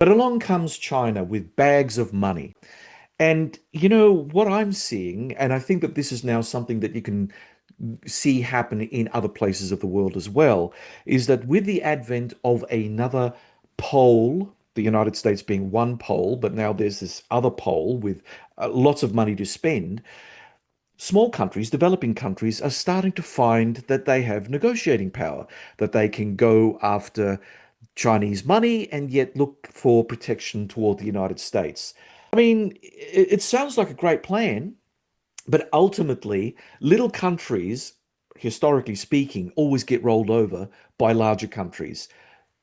But along comes China with bags of money. And you know what I'm seeing, and I think that this is now something that you can see happen in other places of the world as well, is that with the advent of another pole, the United States being one pole, but now there's this other pole with lots of money to spend, small countries, developing countries, are starting to find that they have negotiating power, that they can go after Chinese money and yet look for protection toward the United States. I mean, it sounds like a great plan, but ultimately, little countries, historically speaking, always get rolled over by larger countries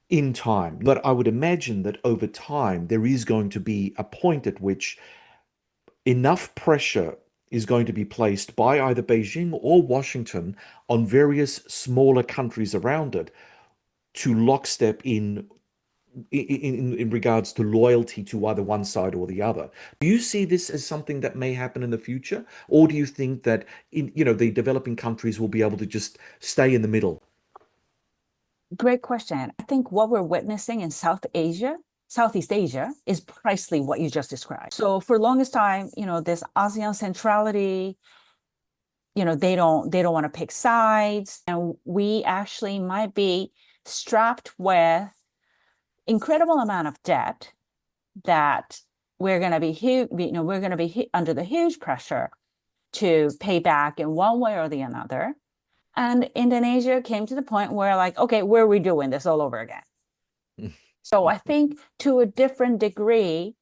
in time. But I would imagine that over time, there is going to be a point at which enough pressure is going to be placed by either Beijing or Washington on various smaller countries around it to lockstep in regards to loyalty to either one side or the other. Do you see this as something that may happen in the future, or do you think that the developing countries will be able to just stay in the middle? Great question. I think what we're witnessing in Southeast Asia, is precisely what you just described. So for longest time, this ASEAN centrality, they don't want to pick sides, and we actually might be strapped with incredible amount of debt that we're going to be we're going to be under the huge pressure to pay back in one way or the other. And Indonesia came to the point where, like, okay, where are we doing this all over again? So I think to a different degree,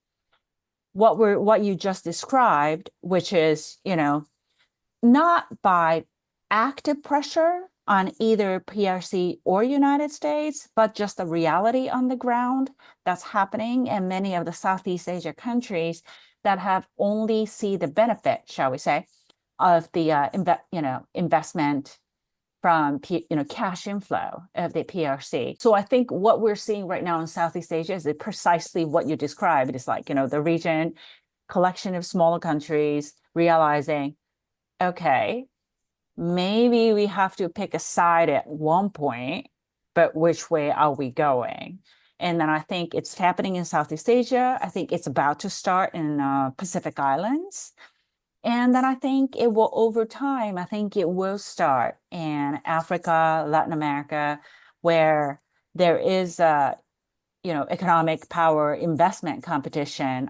what you just described, which is, not by active pressure on either PRC or United States, but just the reality on the ground that's happening in many of the Southeast Asia countries that have only see the benefit, shall we say, of the investment from cash inflow of the PRC. So I think what we're seeing right now in Southeast Asia is precisely what you described. It's like, the region, collection of smaller countries realizing, okay, maybe we have to pick a side at one point, but which way are we going? And then I think it's happening in Southeast Asia. I think it's about to start in Pacific Islands. And then I think it will, over time, I think it will start in Africa, Latin America, where there is a, economic power investment competition